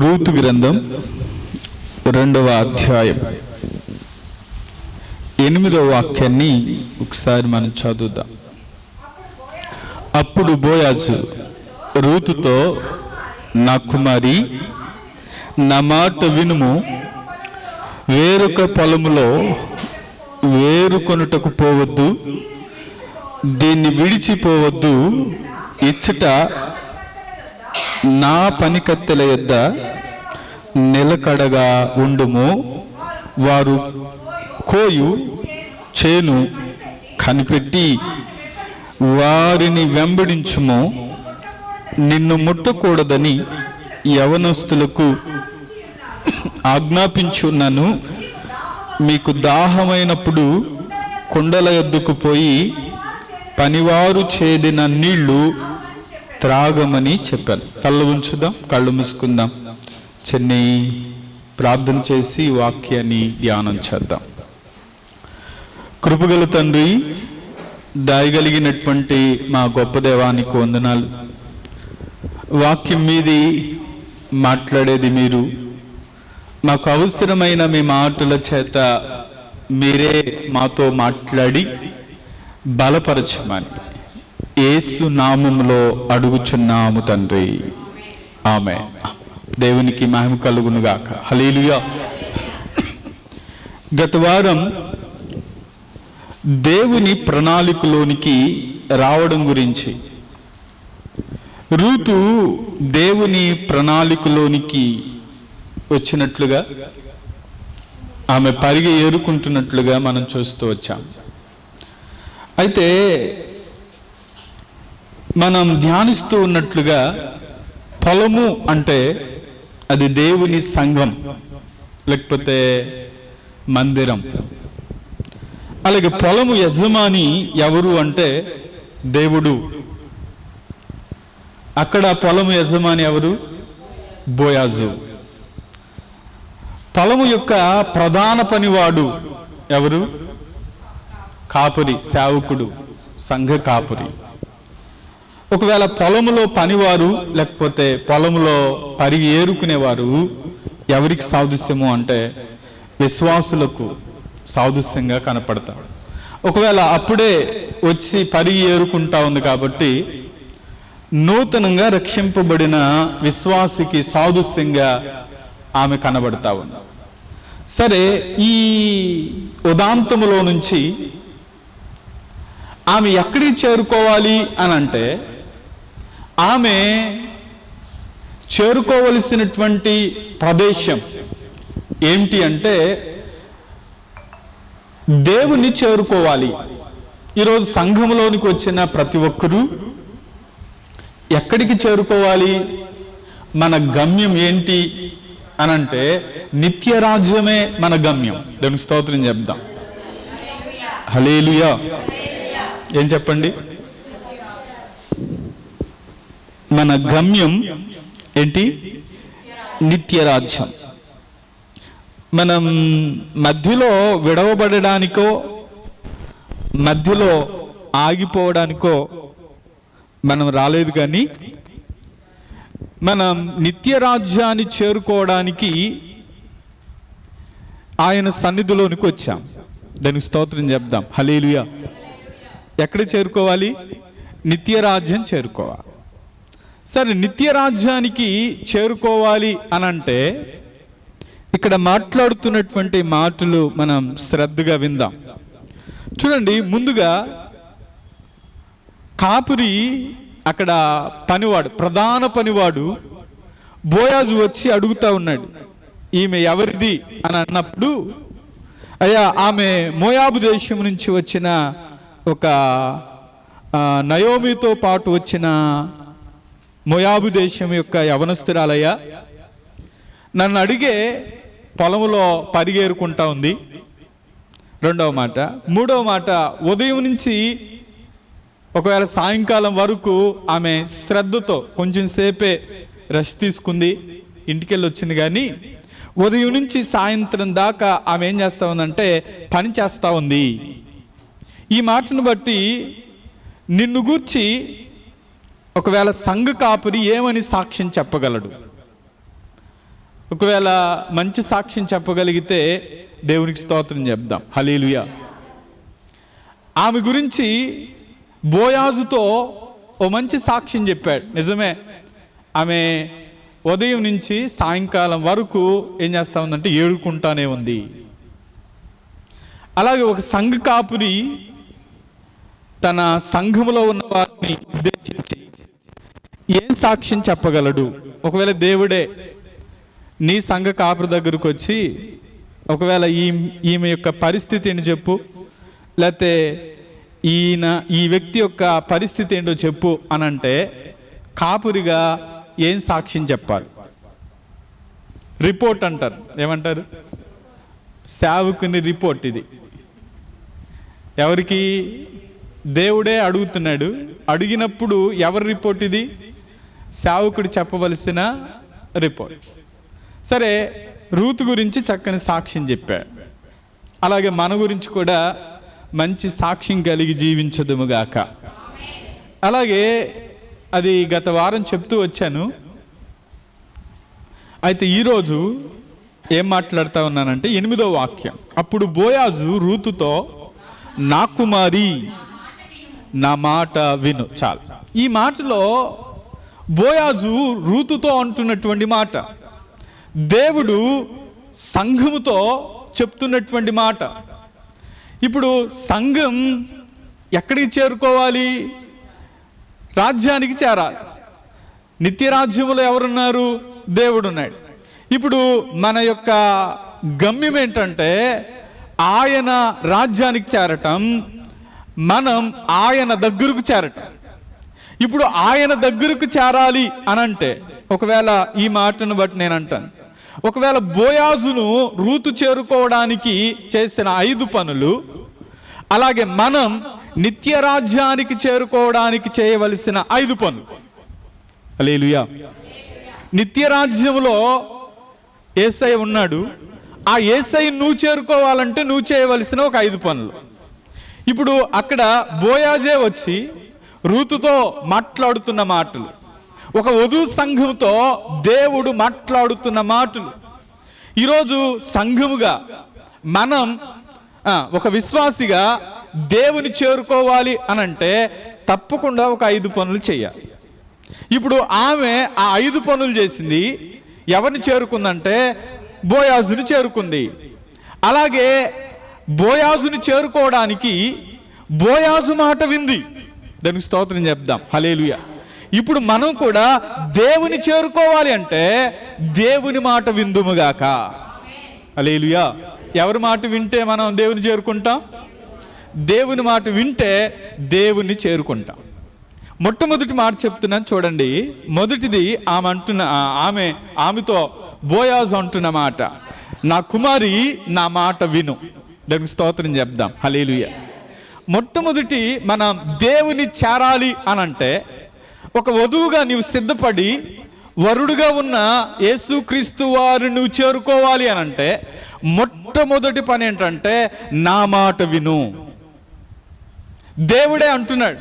Ruth గ్రంథం 2వ అధ్యాయం 8వ వాక్యాన్ని ఒకసారి మనం చదువుదాం. అప్పుడు బోయాజు రూతుతో, నా కుమారి, నా మాట వినుము, వేరొక పొలములో వేరుకొనుటకు పోవద్దు, దీన్ని విడిచిపోవద్దు. ఇచ్చట నా పనికత్తెల యొద్ద నిలకడగా ఉండుము. వారు కోయు చేను కనిపెట్టి వారిని వెంబడించుము. నిన్ను ముట్టకూడదని యవనస్తులకు ఆజ్ఞాపించున్నాను. మీకు దాహమైనప్పుడు కుండల యొద్దకు పోయి పనివారు చేదిన నీళ్లు త్రాగమని చెప్పాను. తల్ల ఉంచుదాం, కళ్ళు మూసుకుందాం, చిన్ని ప్రార్థన చేసి వాక్యాన్ని ధ్యానం చేద్దాం. కృపగల తండ్రి, దయగలిగినటువంటి మా గొప్ప దేవానికి వందనాలు. వాక్యం మీది మాట్లాడేది మీరు, మాకు అవసరమైన మీ మాటల చేత మీరే మాతో మాట్లాడి బలపరచమని యేసు నామములో అడుగుచున్నాము తండ్రి, ఆమేన్. దేవునికి మహిమ కలుగును గాక. హల్లెలూయా. గత వారం దేవుని ప్రణాళికలోనికి రావడం గురించి, రూతు దేవుని ప్రణాళికలోనికి వచ్చినట్లుగా, ఆమె పరిగె ఏరుకుంటున్నట్లుగా మనం చూస్తూ వచ్చాం. అయితే మనం ధ్యానిస్తూ ఉన్నట్లుగా పొలము అంటే అది దేవుని సంఘం, లేకపోతే మందిరం. అలాగే పొలము యజమాని ఎవరు అంటే దేవుడు. అక్కడ పొలము యజమాని ఎవరు? బోయాజు. పొలము యొక్క ప్రధాన పనివాడు ఎవరు? కాపురి, సేవకుడు, సంఘ కాపురి. ఒకవేళ పొలములో పనివారు లేకపోతే పొలములో పరిగి ఏరుకునేవారు ఎవరికి సాదృశ్యము అంటే విశ్వాసులకు సాదృశ్యంగా కనపడతాడు. ఒకవేళ అప్పుడే వచ్చి పరిగి ఏరుకుంటా ఉంది కాబట్టి నూతనంగా రక్షింపబడిన విశ్వాసికి సాదృశ్యంగా ఆమె కనబడతా ఉంది. సరే, ఈ ఉదాంతములో నుంచి ఆమె ఎక్కడికి చేరుకోవాలి అని అంటే, ఆమె చేరుకోవలసినటువంటి ప్రదేశం ఏమిటి అంటే దేవుని చేరుకోవాలి. ఈరోజు సంఘంలోనికి వచ్చిన ప్రతి ఒక్కరూ ఎక్కడికి చేరుకోవాలి? మన గమ్యం ఏంటి అనంటే నిత్యరాజ్యమే మన గమ్యం. దేవునికి స్తోత్రం చెప్దాం. హల్లెలూయా. ఏం చెప్పండి? మన గమ్యం ఏంటి? నిత్యరాజ్యం. మనం మధ్యలో విడవబడడానికో మధ్యలో ఆగిపోవడానికో మనం రాలేదు, కానీ మనం నిత్యరాజ్యాన్ని చేరుకోవడానికి ఆయన సన్నిధిలోనికి వచ్చాం. దానికి స్తోత్రం చెప్దాం. హల్లెలూయా. ఎక్కడ చేరుకోవాలి? నిత్యరాజ్యం చేరుకోవాలి. సరే, నిత్యరాజ్యానికి చేరుకోవాలి అనంటే ఇక్కడ మాట్లాడుతున్నటువంటి మాటలు మనం శ్రద్ధగా విందాం. చూడండి, ముందుగా కాపురి, అక్కడ పనివాడు, ప్రధాన పనివాడు బోయాజు వచ్చి అడుగుతా ఉన్నాడు, ఈమె ఎవరిది అని అన్నప్పుడు, అయ్యా, ఆమె మోయాబు దేశం నుంచి వచ్చిన ఒక నయోమితో పాటు వచ్చిన మోయాబు దేశం యొక్క యవనస్తురాలయ్యా, నన్ను అడిగే పొలములో పరిగేరుకుంటా ఉంది. రెండవ మాట. మూడవ మాట, ఉదయం నుంచి ఒకవేళ సాయంకాలం వరకు ఆమె శ్రద్ధతో కొంచెం సేపే రెస్ట్ తీసుకుంది, ఇంటికెళ్ళి వచ్చింది. కానీ ఉదయం నుంచి సాయంత్రం దాకా ఆమె ఏం చేస్తా ఉందంటే పని చేస్తూ ఉంది. ఈ మాటను బట్టి నిన్ను గూర్చి ఒకవేళ సంఘ కాపురి ఏమని సాక్ష్యం చెప్పగలడు? ఒకవేళ మంచి సాక్ష్యం చెప్పగలిగితే దేవునికి స్తోత్రం చెప్దాం. హల్లెలూయా. ఆమె గురించి బోయాజుతో ఓ మంచి సాక్ష్యం చెప్పాడు. నిజమే, ఆమె ఉదయం నుంచి సాయంకాలం వరకు ఏం చేస్తూ ఉందంటే ఏడుకుంటానే ఉంది. అలాగే ఒక సంఘ కాపురి తన సంఘములో ఉన్న వారిని ఉద్దేశించి ఏం సాక్ష్యం చెప్పగలడు? ఒకవేళ దేవుడే నీ సంఘ కాపురి దగ్గరకు వచ్చి ఒకవేళ ఈమె యొక్క పరిస్థితి ఏంటో చెప్పు, లేకపోతే ఈ వ్యక్తి యొక్క పరిస్థితి ఏంటో చెప్పు అని అంటే కాపురిగా ఏం సాక్ష్యం చెప్పాలి? రిపోర్ట్ అంటారు. ఏమంటారు? సేవకుని రిపోర్ట్. ఇది ఎవరికి? దేవుడే అడుగుతున్నాడు. అడిగినప్పుడు ఎవరి రిపోర్ట్ ఇది? సేవకుడు చెప్పవలసిన రిపోర్ట్. సరే, రూతు గురించి చక్కని సాక్ష్యం చెప్పాడు. అలాగే మన గురించి కూడా మంచి సాక్ష్యం కలిగి జీవించదుముగాక. అలాగే అది గత వారం చెప్తూ వచ్చాను. అయితే ఈరోజు ఏం మాట్లాడుతూ ఉన్నానంటే 8వ వాక్యం. అప్పుడు బోయాజు రూతుతో, నా కుమారి, నా మాట విను. చాలు. ఈ మాటలో బోయాజు రూతుతో అంటున్నటువంటి మాట, దేవుడు సంఘముతో చెప్తున్నటువంటి మాట. ఇప్పుడు సంఘం ఎక్కడికి చేరుకోవాలి? రాజ్యానికి చేరాలి. నిత్యరాజ్యములో ఎవరున్నారు? దేవుడు ఉన్నాడు. ఇప్పుడు మన యొక్క గమ్యం ఏంటంటే ఆయన రాజ్యానికి చేరటం, మనం ఆయన దగ్గరకు చేరటం. ఇప్పుడు ఆయన దగ్గరకు చేరాలి అనంటే ఒకవేళ ఈ మాటను బట్టి నేను అంటాను, ఒకవేళ బోయాజును రూతు చేరుకోవడానికి చేసిన 5 పనులు, అలాగే మనం నిత్యరాజ్యానికి చేరుకోవడానికి చేయవలసిన 5 పనులు. హల్లెలూయా. నిత్యరాజ్యంలో యేసయ్య ఉన్నాడు. ఆ యేసయ్య నువ్వు చేరుకోవాలంటే నువ్వు చేయవలసిన ఒక 5 పనులు. ఇప్పుడు అక్కడ బోయాజే వచ్చి రూతుతో మాట్లాడుతున్న మాటలు, ఒక వధువు సంఘంతో దేవుడు మాట్లాడుతున్న మాటలు. ఈరోజు సంఘముగా మనం ఒక విశ్వాసిగా దేవుని చేరుకోవాలి అనంటే తప్పకుండా ఒక 5 పనులు చేయాలి. ఇప్పుడు ఆమె ఆ 5 పనులు చేసింది. ఎవరిని చేరుకుందంటే బోయాజుని చేరుకుంది. అలాగే బోయాజుని చేరుకోవడానికి బోయాజు మాట వింది. దానికి స్తోత్రం చెప్దాం. హల్లెలూయా. ఇప్పుడు మనం కూడా దేవుని చేరుకోవాలి అంటే దేవుని మాట విందుముగాక. హల్లెలూయా. ఎవరి మాట వింటే మనం దేవుని చేరుకుంటాం? దేవుని మాట వింటే దేవుని చేరుకుంటాం. మొట్టమొదటి మాట చెప్తున్నాను చూడండి. మొదటిది ఆమెతో బోయాజు అంటున్న మాట, నా కుమారి, నా మాట విను. దానికి స్తోత్రం చెప్దాం. హల్లెలూయా. మొట్టమొదటి మనం దేవుని చేరాలి అనంటే, ఒక వధువుగా నీవు సిద్ధపడి వరుడుగా ఉన్న యేసుక్రీస్తు వారిని నువ్వు చేరుకోవాలి అనంటే మొట్టమొదటి పని ఏంటంటే నా మాట విను. దేవుడే అంటున్నాడు,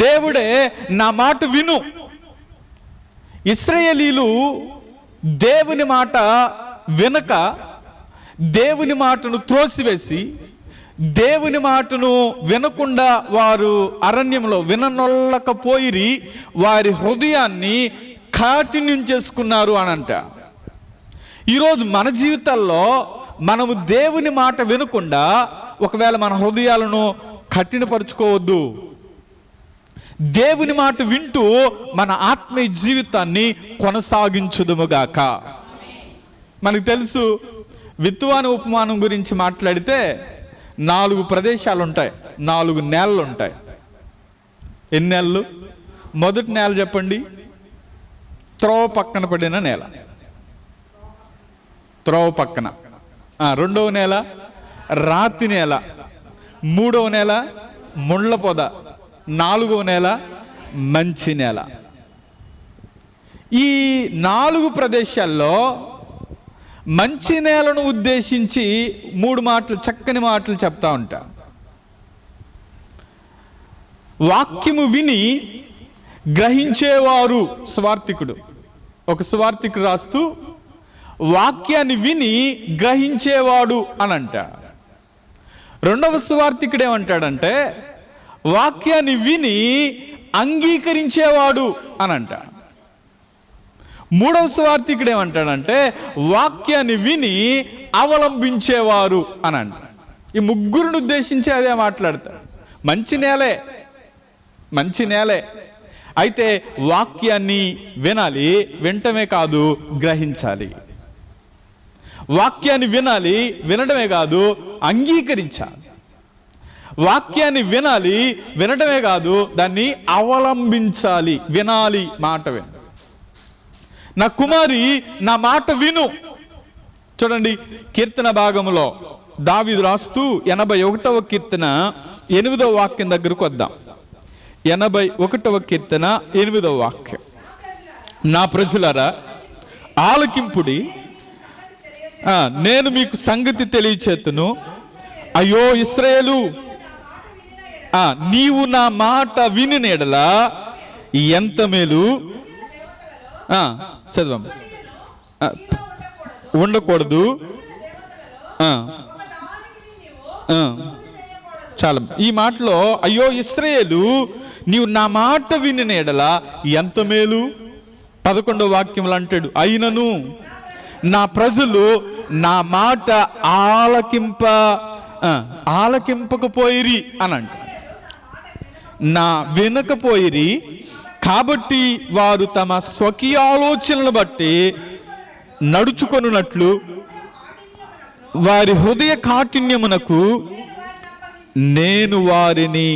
దేవుడే నా మాట విను. ఇశ్రాయేలీలు దేవుని మాట వినక దేవుని మాటను త్రోసివేసి దేవుని మాటను వినకుండా వారు అరణ్యంలో విననొల్లకపోయిరి, వారి హృదయాన్ని కాఠిన్యం చేసుకున్నారు అని అంట. ఈరోజు మన జీవితాల్లో మనము దేవుని మాట వినకుండా ఒకవేళ మన హృదయాలను కఠినపరుచుకోవద్దు. దేవుని మాట వింటూ మన ఆత్మీయ జీవితాన్ని కొనసాగించుదుముగాక. మనకు తెలుసు, విత్తువాని ఉపమానం గురించి మాట్లాడితే 4 ప్రదేశాలు ఉంటాయి, 4 నేలలు ఉంటాయి. ఎన్ని నేలలు? మొదటి నేల చెప్పండి. త్రోవ పక్కన పడిన నేల, త్రోవ పక్కన. రెండవ నేల రాతి నేల, మూడవ నేల ముళ్ళ పొద, 4వ నేల మంచి నేల. ఈ 4 ప్రదేశాల్లో మంచి నేలను ఉద్దేశించి 3 మాటలు, చక్కని మాటలు చెప్తా ఉంటా. వాక్యము విని గ్రహించేవారు స్వార్థికుడు. ఒక స్వార్థికుడు రాస్తూ వాక్యాన్ని విని గ్రహించేవాడు అని అంటాడు. రెండవ సువార్తికుడు ఏమంటాడంటే వాక్యాన్ని విని అంగీకరించేవాడు అని అంటాడు. మూడవ సువార్తికుడు ఏమంటాడంటే వాక్యాన్ని విని అవలంబించేవారు అని అంటాడు. ఈ ముగ్గురిని ఉద్దేశించి అదే మాట్లాడతాడు. మంచి నేలే అయితే వాక్యాన్ని వినాలి, వినటమే కాదు గ్రహించాలి. వాక్యాన్ని వినాలి, వినడమే కాదు అంగీకరించాలి. వాక్యాన్ని వినాలి, వినడమే కాదు దాన్ని అవలంబించాలి. వినాలి, మాట విను. నా కుమారి నా మాట విను. చూడండి, కీర్తన భాగంలో దావీదు రాస్తూ 81వ కీర్తన 8వ వాక్యం దగ్గరకు వద్దాం. 81వ కీర్తన 8వ వాక్యం. నా ప్రజలారా ఆలకింపుడి, నేను మీకు సంగతి తెలియచేతును. అయ్యో ఇశ్రాయేలు, నీవు నా మాట విని ఎడల ఎంత మేలు. చదవం. ఉండకూడదు. చాలా ఈ మాటలో అయ్యో ఇశ్రాయేలు, నీవు నా మాట విని ఎడల ఎంత మేలు. 11వ వాక్యంలో అంటాడు, అయినను నా ప్రజలు నా మాట ఆలకింపకపోయిరి అని అంట. నా వినకపోయిరి కాబట్టి వారు తమ స్వకీయ ఆలోచనలను బట్టి నడుచుకొనున్నట్లు వారి హృదయ కాఠిన్యమునకు నేను వారిని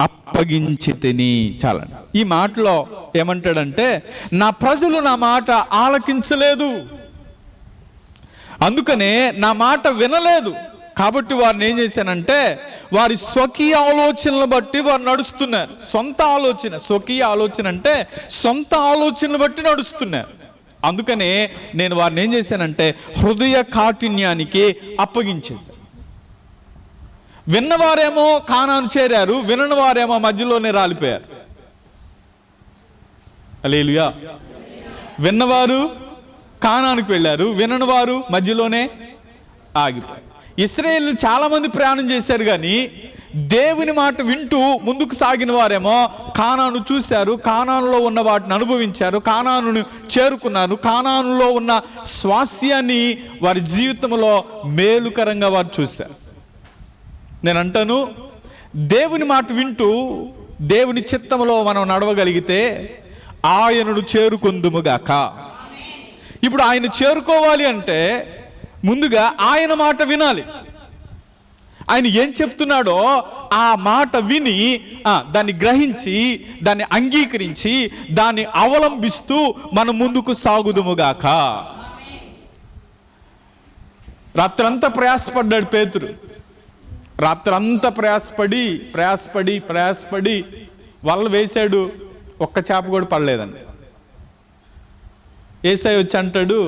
అప్పగించి తిని. చాలా ఈ మాటలో ఏమంటాడంటే నా ప్రజలు నా మాట ఆలకించలేదు, అందుకనే నా మాట వినలేదు. కాబట్టి వారిని ఏం చేశానంటే వారి స్వకీయ ఆలోచనలు బట్టి వారు నడుస్తున్నారు. సొంత ఆలోచన, స్వకీయ ఆలోచన అంటే సొంత ఆలోచనలు బట్టి నడుస్తున్నారు. అందుకనే నేను వారిని ఏం చేశానంటే హృదయ కాఠిన్యానికి అప్పగించేశాను. విన్నవారేమో కానాను చేరారు, వినని వారేమో మధ్యలోనే రాలిపోయారు. హల్లెలూయా. విన్నవారు కానానికి వెళ్ళారు, వినని వారు మధ్యలోనే ఆగిపోయారు. ఇశ్రాయేలు చాలా మంది ప్రయాణం చేశారు, కానీ దేవుని మాట వింటూ ముందుకు సాగిన వారేమో కానాను చూశారు, కానానులో ఉన్న వాటిని అనుభవించారు, కానానును చేరుకున్నారు, కానానులో ఉన్న స్వాస్యాన్ని వారి జీవితంలో మేలుకరంగా వారు చూశారు. నేను అంటాను, దేవుని మాట వింటూ దేవుని చిత్తంలో మనం నడవగలిగితే ఆయనను చేరుకొందుముగాక. ఇప్పుడు ఆయన చేరుకోవాలి అంటే ముందుగా ఆయన మాట వినాలి. ఆయన ఏం చెప్తున్నాడో ఆ మాట విని దాన్ని గ్రహించి దాన్ని అంగీకరించి దాన్ని అవలంబిస్తూ మనం ముందుకు సాగుదుముగాక. రాత్రంతా ప్రయాసపడ్డాడు పేతురు. రాత్రంతా ప్రయాసపడి వల్ల వేశాడు, ఒక్క చేప కూడా పడలేదండి. యేసయ్య వచ్చి అంటాడు,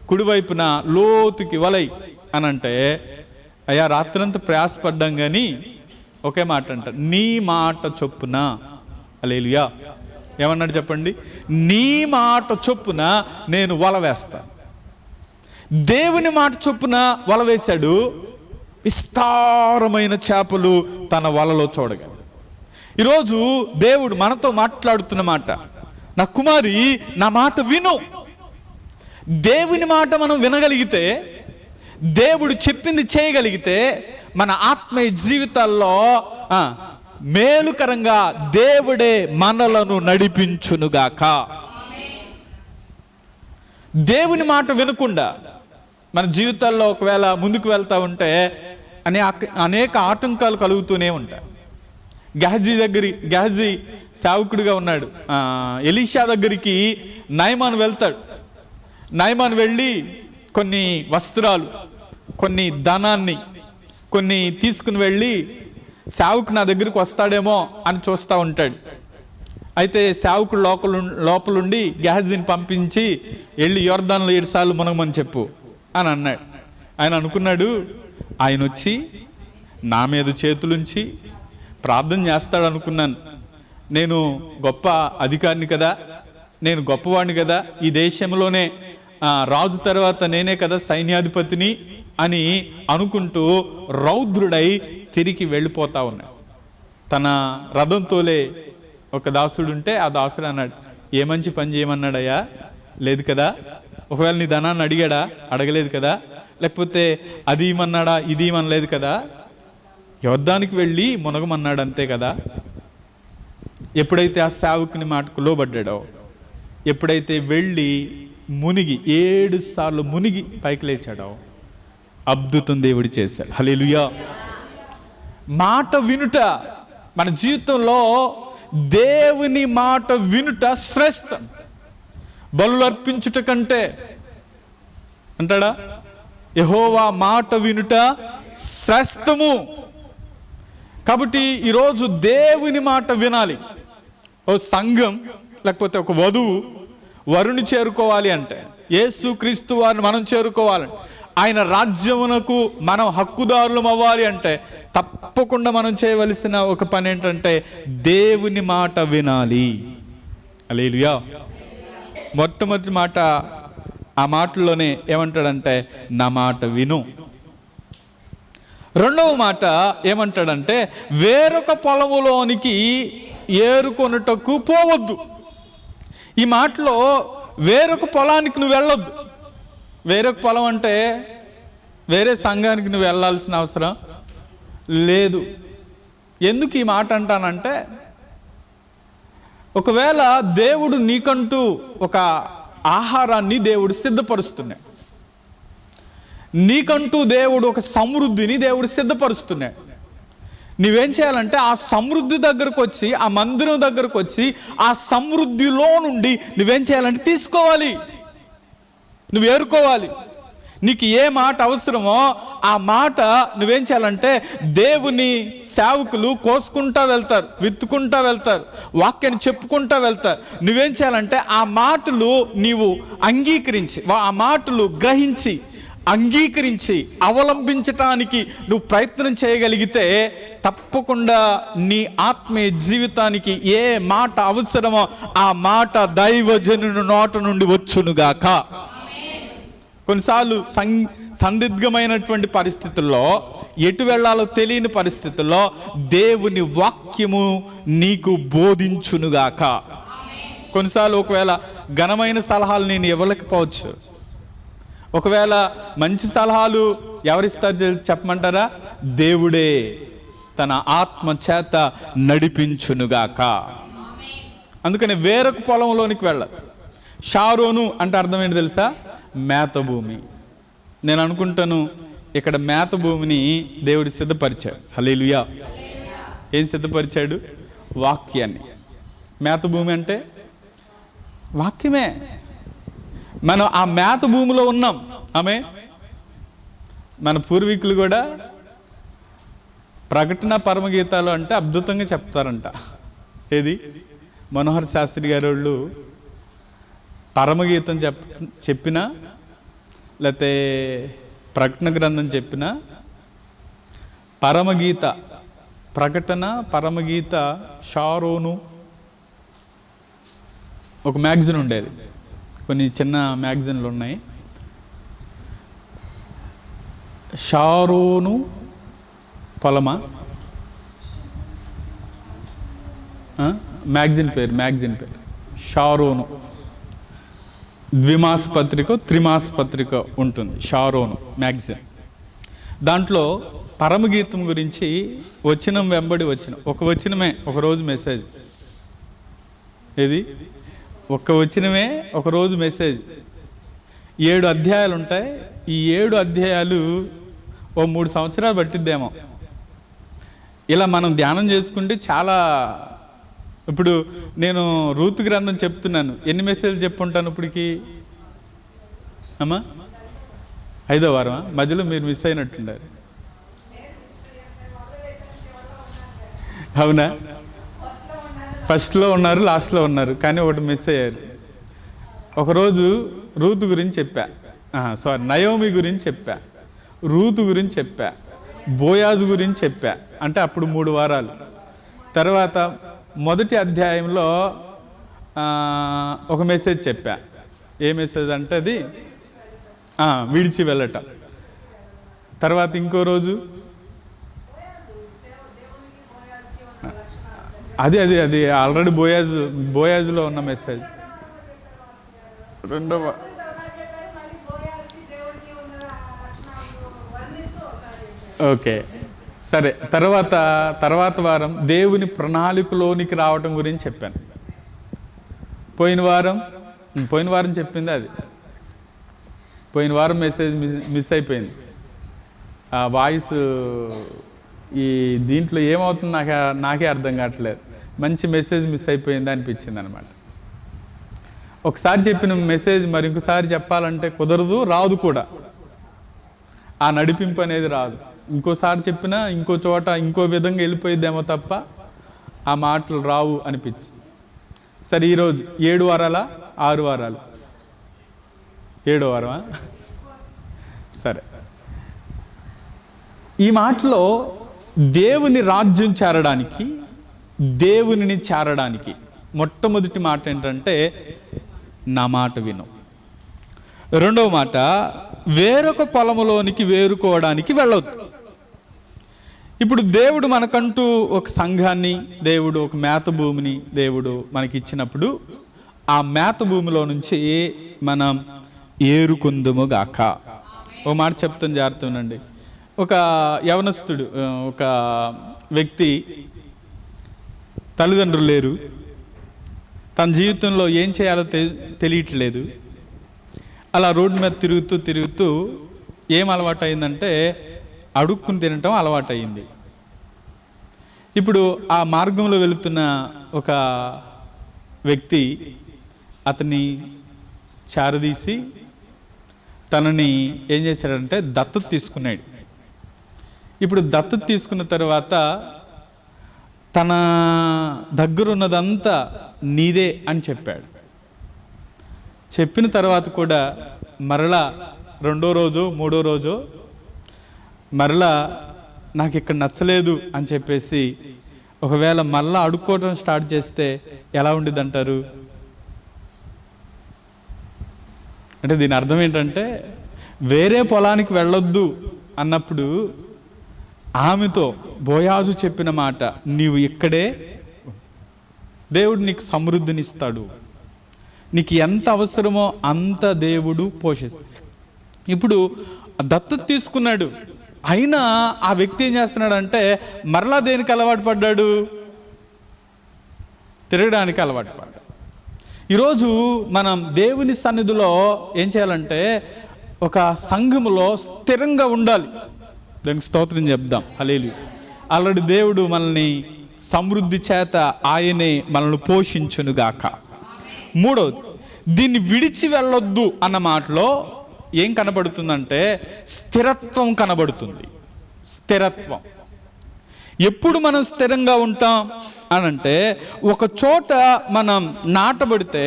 కుడివైపున లోతుకి వలై అని అంటే, అయ్యా రాత్రంతా ప్రయాసపడ్డాం కానీ ఒకే మాట అంటాడు, నీ మాట చొప్పున. హల్లెలూయా. ఏమన్నాడు చెప్పండి? నీ మాట చొప్పున నేను వల వేస్తాను. దేవుని మాట చొప్పున వల వేశాడు. విస్తారమైన చేపలు తన వలలో చూడగా. ఈరోజు దేవుడు మనతో మాట్లాడుతున్న మాట, నా కుమారి నా మాట విను. దేవుని మాట మనం వినగలిగితే, దేవుడు చెప్పింది చేయగలిగితే మన ఆత్మీయ జీవితాల్లో మేలుకరంగా దేవుడే మనలను నడిపించునుగాక. దేవుని మాట వినకుండా మన జీవితాల్లో ఒకవేళ ముందుకు వెళ్తూ ఉంటే అనేక ఆటంకాలు కలుగుతూనే ఉంటాయి. గెహజీ సేవకుడిగా ఉన్నాడు. ఎలీషా దగ్గరికి నయమాను వెళ్తాడు. నయమాను వెళ్ళి కొన్ని వస్త్రాలు, కొన్ని ధనాన్ని, కొన్ని తీసుకుని వెళ్ళి సేవకుడు నా దగ్గరికి వస్తాడేమో అని చూస్తూ ఉంటాడు. అయితే సేవకుడు లోపలుండి గెహజీని పంపించి వెళ్ళి యోర్దానులో 7 సార్లు మునగమని చెప్పు అని అన్నాడు. ఆయన అనుకున్నాడు, ఆయన వచ్చి నా మీద చేతులుంచి ప్రార్థన చేస్తాడు అనుకున్నాను. నేను గొప్ప అధికారిని కదా, నేను గొప్పవాడిని కదా, ఈ దేశంలోనే రాజు తర్వాత నేనే కదా సైన్యాధిపతిని అని అనుకుంటూ రౌద్రుడై తిరిగి వెళ్ళిపోతా ఉన్నాడు. తన రథం తోలే ఒక దాసుడు ఉంటే ఆ దాసుడు అన్నాడు, ఏ మంచి పని చేయమన్నాడయ్యా? లేదు కదా. ఒకవేళ నీ ధనాన్ని అడిగాడా? అడగలేదు కదా. లేకపోతే అది ఇమన్నాడా? ఇది ఇమనలేదు కదా. యుద్ధానికి వెళ్ళి మునగమన్నాడు, అంతే కదా. ఎప్పుడైతే ఆ సేవకుని మాటకు లోబడ్డాడో, ఎప్పుడైతే వెళ్ళి మునిగి 7 సార్లు మునిగి పైకి లేచాడో, అద్భుతం దేవుడు చేశాడు. హల్లెలూయా. మాట వినుట మన జీవితంలో, దేవుని మాట వినుట శ్రేష్టం. బలులు అర్పించుట కంటే అంటాడా? యెహోవా మాట వినుట శ్రేష్టము. కాబట్టి ఈరోజు దేవుని మాట వినాలి. ఓ సంఘం లేకపోతే ఒక వధువు వరుని చేరుకోవాలి అంటే, యేసుక్రీస్తు వారిని మనం చేరుకోవాలంటే, ఆయన రాజ్యమునకు మనం హక్కుదారులం అవ్వాలి అంటే, తప్పకుండా మనం చేయవలసిన ఒక పని ఏంటంటే దేవుని మాట వినాలి. హల్లెలూయా. మొట్టమొదటి మాట, ఆ మాటల్లోనే ఏమంటాడంటే నా మాట విను. రెండవ మాట ఏమంటాడంటే వేరొక పొలములోనికి ఏరుకొనుటకు పోవద్దు. ఈ మాటలో వేరొక పొలానికి నువ్వు వెళ్ళొద్దు. వేరొక పొలం అంటే వేరే సంఘానికి నువ్వు వెళ్ళాల్సిన అవసరం లేదు. ఎందుకు ఈ మాట అంటానంటే, ఒకవేళ దేవుడు నీకంటూ ఒక ఆహారాన్ని దేవుడు సిద్ధపరుస్తున్నాడు, నీకంటూ దేవుడు ఒక సమృద్ధిని దేవుడు సిద్ధపరుస్తున్నాడు. నువ్వేం చేయాలంటే ఆ సమృద్ధి దగ్గరకు వచ్చి, ఆ మందిరం దగ్గరకు వచ్చి, ఆ సమృద్ధిలో నుండి నువ్వేం చేయాలంటే తీసుకోవాలి, నువ్వు ఏరుకోవాలి. నీకు ఏ మాట అవసరమో ఆ మాట నువ్వేం చేయాలంటే, దేవుని సేవకులు కోసుకుంటా వెళ్తారు, విత్తుకుంటా వెళ్తారు, వాక్యాన్ని చెప్పుకుంటా వెళ్తారు. నువ్వేం చేయాలంటే ఆ మాటలు నీవు అంగీకరించి, ఆ మాటలు గ్రహించి అంగీకరించి అవలంబించటానికి నువ్వు ప్రయత్నం చేయగలిగితే, తప్పకుండా నీ ఆత్మీయ జీవితానికి ఏ మాట అవసరమో ఆ మాట దైవజనుని నోట నుండి వచ్చునుగాక. కొన్నిసార్లు సందిగ్ధమైనటువంటి పరిస్థితుల్లో, ఎటు వెళ్ళాలో తెలియని పరిస్థితుల్లో దేవుని వాక్యము నీకు బోధించునుగాక. కొన్నిసార్లు ఒకవేళ ఘనమైన సలహాలు నేను ఇవ్వలేకపోవచ్చు. ఒకవేళ మంచి సలహాలు ఎవరిస్తారు చెప్పమంటారా? దేవుడే తన ఆత్మ చేత నడిపించునుగాక. అందుకని వేరొక పొలంలోనికి వెళ్ళాలి. షారోను అంటే అర్థం ఏంటి తెలుసా? మేత భూమి. నేను అనుకుంటాను ఇక్కడ మేత భూమిని దేవుడు సిద్ధపరిచాడు. హల్లెలూయా. ఏం సిద్ధపరిచాడు? వాక్యాన్ని. మేత భూమి అంటే వాక్యమే. మనం ఆ మేత భూమిలో ఉన్నాం. ఆమె మన పూర్వీకులు కూడా ప్రకటన పరమగీతాలు అంటే అద్భుతంగా చెప్తారంట. ఏది? మనోహర్ శాస్త్రి గారి వాళ్ళు పరమగీతం చెప్పినా, లేకపోతే ప్రకటన గ్రంథం చెప్పినా, పరమగీత, ప్రకటన, పరమగీత, షారోను ఒక మ్యాగజిన్ ఉండేది. కొన్ని చిన్న మ్యాగజిన్లు ఉన్నాయి. షారోను పొలమా మ్యాగజిన్ పేరు షారోను. ద్విమాస పత్రిక, త్రిమాస పత్రిక ఉంటుంది షారోను మ్యాగజిన్. దాంట్లో పరమగీతం గురించి వచనం వెంబడి వచనం, ఒక వచనమే ఒకరోజు మెసేజ్. ఏది? ఒక్క వచనమే ఒకరోజు మెసేజ్. 7 అధ్యాయాలు ఉంటాయి. ఈ 7 అధ్యాయాలు ఓ 3 సంవత్సరాలు పట్టిద్దేమో. ఇలా మనం ధ్యానం చేసుకుంటే చాలా. ఇప్పుడు నేను రూతు గ్రంథం చెప్తున్నాను, ఎన్ని మెసేజ్లు చెప్పుంటాను ఇప్పటికి? అమ్మా 5వ వారమా? మధ్యలో మీరు మిస్ అయినట్టుండారు. అవునా? ఫస్ట్లో ఉన్నారు, లాస్ట్లో ఉన్నారు, కానీ ఒకటి మిస్ అయ్యారు. ఒకరోజు రూతు గురించి చెప్పా, నయోమి గురించి చెప్పా, రూతు గురించి చెప్పా, బోయాజు గురించి చెప్పా. అంటే అప్పుడు 3 వారాలు. తర్వాత మొదటి అధ్యాయంలో ఒక మెసేజ్ చెప్పా. ఏ మెసేజ్ అంటే అది విడిచి వెళ్ళటం. తర్వాత ఇంకో రోజు అది ఆల్రెడీ బోయాజ్లో ఉన్న మెసేజ్. రెండవ ఓకే సరే. తర్వాత వారం దేవుని ప్రణాళికలోనికి రావటం గురించి చెప్పాను. పోయిన వారం చెప్పింది అది. పోయిన వారం మెసేజ్ మిస్ అయిపోయింది. ఆ వాయిస్ ఈ దీంట్లో ఏమవుతుంది నాకే అర్థం కావట్లేదు. మంచి మెసేజ్ మిస్ అయిపోయింది అనిపించింది అనమాట. ఒకసారి చెప్పిన మెసేజ్ మరి ఇంకోసారి చెప్పాలంటే కుదరదు, రాదు కూడా. ఆ నడిపింపు అనేది రాదు. ఇంకోసారి చెప్పినా ఇంకో చోట ఇంకో విధంగా వెళ్ళిపోయిద్దేమో తప్ప ఆ మాటలు రావు అనిపించింది. సరే, ఈరోజు 7 వారాలా 6 వారాలు? 7వ వారమా? సరే, ఈ మాటలో దేవుని రాజ్యం చేరడానికి, దేవునిని చేరడానికి మొట్టమొదటి మాట ఏంటంటే నా మాట విను. రెండవ మాట వేరొక పొలములోనికి వేరుకోవడానికి వెళ్ళొద్దు. ఇప్పుడు దేవుడు మనకంటూ ఒక సంఘాన్ని, దేవుడు ఒక మేత భూమిని దేవుడు మనకి ఇచ్చినప్పుడు ఆ మేత భూమిలో నుంచి మనం ఏరుకుందుము గాక. ఓ మాట చెప్తాను, జాగ్రత్తనండి. ఒక యవనస్తుడు, ఒక వ్యక్తి తల్లిదండ్రులు లేరు, తన జీవితంలో ఏం చేయాలో తెలియట్లేదు. అలా రోడ్డు మీద తిరుగుతూ ఏం అలవాటు అయిందంటే అడుక్కుని తినటం అలవాటు అయింది. ఇప్పుడు ఆ మార్గంలో వెళుతున్న ఒక వ్యక్తి అతన్ని చారదీసి తనని ఏం చేశాడంటే దత్తత తీసుకున్నాడు. ఇప్పుడు దత్తత తీసుకున్న తర్వాత తన దగ్గర ఉన్నదంతా నీదే అని చెప్పాడు. చెప్పిన తర్వాత కూడా మరలా 2వ రోజు 3వ రోజు మరలా నాకు ఇక్కడ నచ్చలేదు అని చెప్పేసి ఒకవేళ మరలా అడుక్కోవటం స్టార్ట్ చేస్తే ఎలా ఉండిద్ది అంటారు? అంటే దీని అర్థం ఏంటంటే వేరే పొలానికి వెళ్ళొద్దు అన్నప్పుడు ఆమెతో బోయాజు చెప్పిన మాట, నీవు ఇక్కడే, దేవుడు నీకు సమృద్ధినిస్తాడు, నీకు ఎంత అవసరమో అంత దేవుడు పోషిస్తాడు. ఇప్పుడు దత్తత తీసుకున్నాడు, అయినా ఆ వ్యక్తి ఏం చేస్తున్నాడంటే మరలా దేనికి అలవాటు పడ్డాడు? తిరగడానికి అలవాటు పడ్డాడు. ఈరోజు మనం దేవుని సన్నిధిలో ఏం చేయాలంటే ఒక సంఘములో స్థిరంగా ఉండాలి. దానికి స్తోత్రం చెప్దాం. హల్లెలూయా. ఆల్రెడీ దేవుడు మనల్ని సమృద్ధి చేత ఆయనే మనల్ని పోషించునుగాక. మూడవది, దీన్ని విడిచి వెళ్ళొద్దు అన్న మాటలో ఏం కనబడుతుందంటే స్థిరత్వం కనబడుతుంది. స్థిరత్వం. ఎప్పుడు మనం స్థిరంగా ఉంటాం అనంటే ఒక చోట మనం నాటబడితే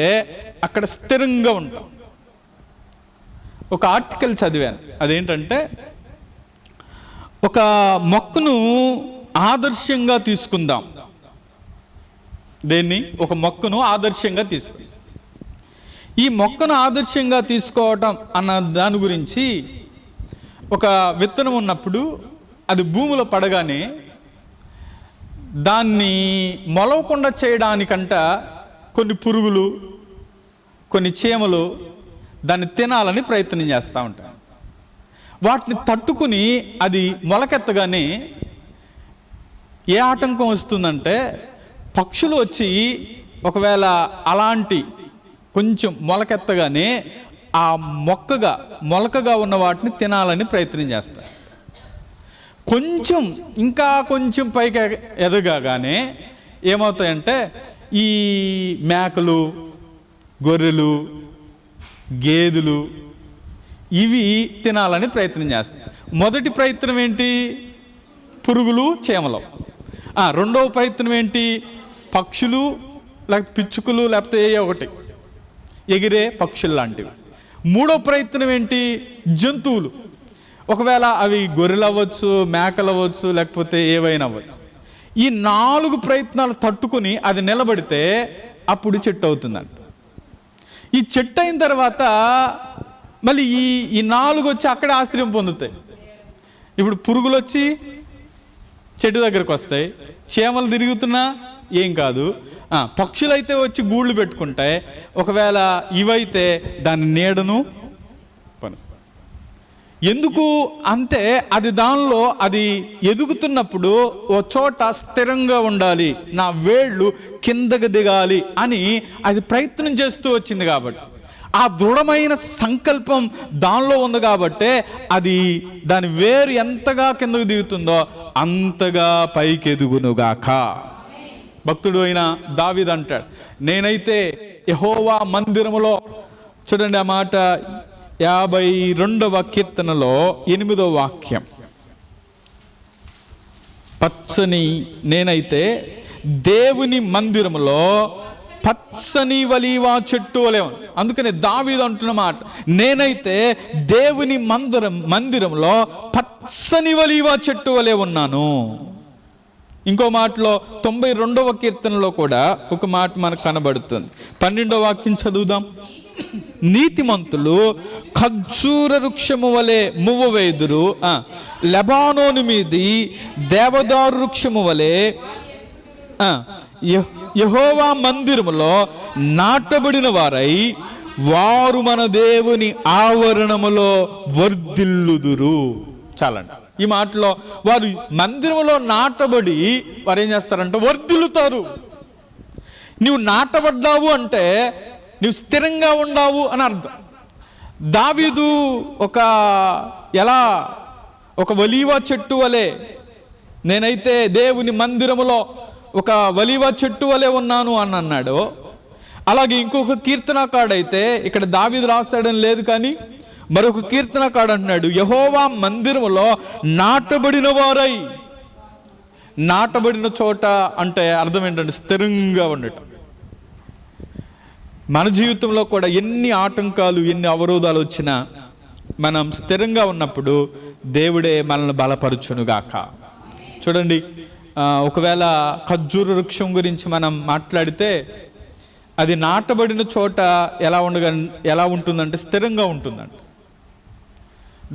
అక్కడ స్థిరంగా ఉంటాం. ఒక ఆర్టికల్ చదివాను, అదేంటంటే ఒక మొక్కను ఆదర్శంగా తీసుకుందాం. దేన్ని? ఒక మొక్కను ఆదర్శంగా తీసుకుందాం. ఈ మొక్కను ఆదర్శంగా తీసుకోవటం అన్న దాని గురించి, ఒక విత్తనం ఉన్నప్పుడు అది భూమిలో పడగానే దాన్ని మొలవకుండా చేయడానికంట కొన్ని పురుగులు, కొన్ని చీమలు దాన్ని తినాలని ప్రయత్నం చేస్తూ ఉంటాయి. వాటిని తట్టుకుని అది మొలకెత్తగానే ఏ ఆటంకం వస్తుందంటే పక్షులు వచ్చి ఒకవేళ అలాంటి కొంచెం మొలకెత్తగానే ఆ మొలకగా ఉన్న వాటిని తినాలని ప్రయత్నం చేస్తాయి. ఇంకా కొంచెం పైకి ఎదగగానే ఏమవుతాయంటే ఈ మేకలు, గొర్రెలు, గేదెలు ఇవి తినాలని ప్రయత్నం చేస్తాయి. మొదటి ప్రయత్నం ఏంటి? పురుగులు, చీమలు. రెండవ ప్రయత్నం ఏంటి? పక్షులు, లేకపోతే పిచ్చుకలు, లేకపోతే ఒకటి ఎగిరే పక్షులు లాంటివి. మూడో ప్రయత్నం ఏంటి? జంతువులు. ఒకవేళ అవి గొర్రెలు అవ్వచ్చు, మేకలు అవ్వచ్చు, లేకపోతే ఏవైనా అవ్వచ్చు. ఈ 4 ప్రయత్నాలు తట్టుకుని అది నిలబడితే అప్పుడు చెట్టు అవుతుందంట. ఈ చెట్టు అయిన తర్వాత మళ్ళీ ఈ 4 వచ్చి అక్కడే ఆశ్రయం పొందుతాయి. ఇప్పుడు పురుగులు వచ్చి చెట్టు దగ్గరకు వస్తాయి, చీమలు తిరుగుతున్నా ఏం కాదు, పక్షులైతే వచ్చి గూళ్ళు పెట్టుకుంటాయి. ఒకవేళ ఇవైతే దాని నీడను పని. ఎందుకు అంటే అది దానిలో అది ఎదుగుతున్నప్పుడు ఓ చోట స్థిరంగా ఉండాలి, నా వేళ్ళు కిందకు దిగాలి అని అది ప్రయత్నం చేస్తూ వచ్చింది. కాబట్టి ఆ దృఢమైన సంకల్పం దానిలో ఉంది కాబట్టే అది దాని వేరు ఎంతగా కిందకు దిగుతుందో అంతగా పైకి ఎదుగునుగాక. భక్తుడు అయిన దావీదు అంటాడు, నేనైతే యెహోవా మందిరములో, చూడండి ఆ మాట 52వ కీర్తనలో 8వ వాక్యం, నేనైతే దేవుని మందిరములో పచ్చని వలీవా చెట్టు వలె. అందుకనే దావీదు అంటున్న మాట, నేనైతే దేవుని మందిరంలో పచ్చని వలీవా చెట్టు వలె ఉన్నాను. ఇంకో మాటలో 92వ కీర్తనలో కూడా ఒక మాట మనకు కనబడుతుంది. 12వ వాక్యం చదువుదాం. నీతిమంతులు ఖర్జూర వృక్షము వలె మువ్వ వేదురు, లెబానోను మీది దేవదారు వృక్షము వలె యెహోవా మందిరములో నాటబడిన వారై వారు మన దేవుని ఆవరణములో వర్ధిల్లుదురు. చాలండి. ఈ మాటలో వారు మందిరంలో నాటబడి వారు ఏం చేస్తారంటే వర్ధిల్లుతారు. నీవు నాటబడ్డావు అంటే నీవు స్థిరంగా ఉండావు అని అర్థం. దావీదు ఒక ఒలీవ చెట్టు వలె, నేనైతే దేవుని మందిరములో ఒక ఒలీవ చెట్టు వలె ఉన్నాను అని అన్నాడు. అలాగే ఇంకొక కీర్తనకాడైతే, ఇక్కడ దావీదు రాస్తాడని లేదు కానీ మరొక కీర్తనకాడు అంటున్నాడు, యెహోవా మందిరములో నాటబడిన వారై. నాటబడిన చోట అంటే అర్థం ఏంటంటే స్థిరంగా ఉండటం. మన జీవితంలో కూడా ఎన్ని ఆటంకాలు, ఎన్ని అవరోధాలు వచ్చినా మనం స్థిరంగా ఉన్నప్పుడు దేవుడే మనల్ని బలపరచునుగాక. చూడండి, ఒకవేళ ఖర్జూర వృక్షం గురించి మనం మాట్లాడితే అది నాటబడిన చోట ఎలా ఉంటుందంటే స్థిరంగా ఉంటుందంట.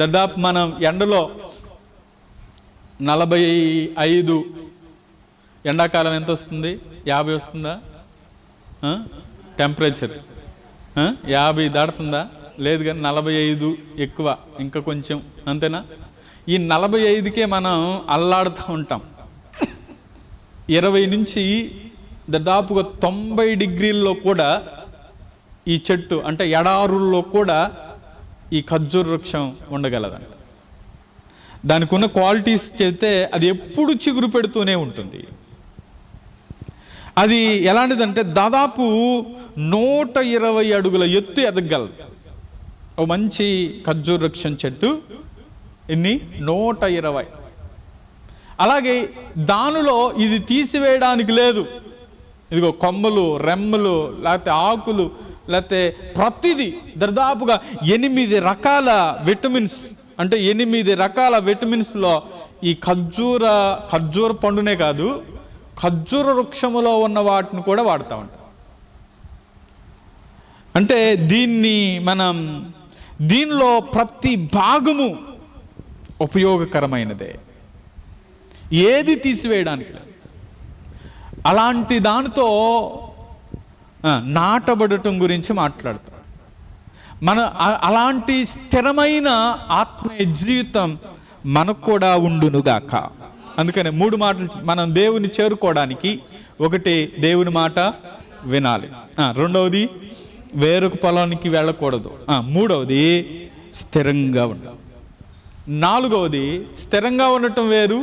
దాదాపు మనం ఎండలో 45, ఎండాకాలం ఎంత వస్తుంది? 50 వస్తుందా? టెంపరేచర్ 50 దాటుతుందా? లేదు కానీ 45 ఎక్కువ, ఇంకా కొంచెం, అంతేనా? ఈ 45కే మనం అల్లాడుతూ ఉంటాం. 20 నుంచి దాదాపుగా 90 డిగ్రీల్లో కూడా ఈ చెట్టు అంటే ఎడారుల్లో కూడా ఈ ఖర్జూర వృక్షం ఉండగలదంట. దానికి ఉన్న క్వాలిటీస్ చెప్తే అది ఎప్పుడు చిగురు పెడుతూనే ఉంటుంది. అది ఎలాంటిదంటే దాదాపు 120 అడుగుల ఎత్తు ఎదగలదు. ఓ మంచి ఖర్జూర వృక్షం చెట్టు ఎన్ని 120. అలాగే దానిలో ఇది తీసివేయడానికి లేదు. ఇదిగో కొమ్మలు, రెమ్మలు, లేకపోతే ఆకులు, లేకపోతే ప్రతిదీ దాదాపుగా 8 రకాల విటమిన్స్, అంటే 8 రకాల విటమిన్స్లో ఈ ఖర్జూర పండునే కాదు, ఖర్జూర వృక్షములో ఉన్న వాటిని కూడా వాడుతూ ఉంటాం. అంటే దీనిలో ప్రతి భాగము ఉపయోగకరమైనదే, ఏది తీసివేయడానికి లేదు. అలాంటి దానితో నాటబడటం గురించి మాట్లాడతాం. అలాంటి స్థిరమైన ఆత్మీయ జీవితం మనకు కూడా ఉండునుగాక. అందుకని 3 మాటలు మనం దేవుని చేరుకోవడానికి: ఒకటి, దేవుని మాట వినాలి. రెండవది, వేరొక పొలానికి వెళ్ళకూడదు. మూడవది, స్థిరంగా ఉండాలి. నాలుగవది, స్థిరంగా ఉండటం వేరు,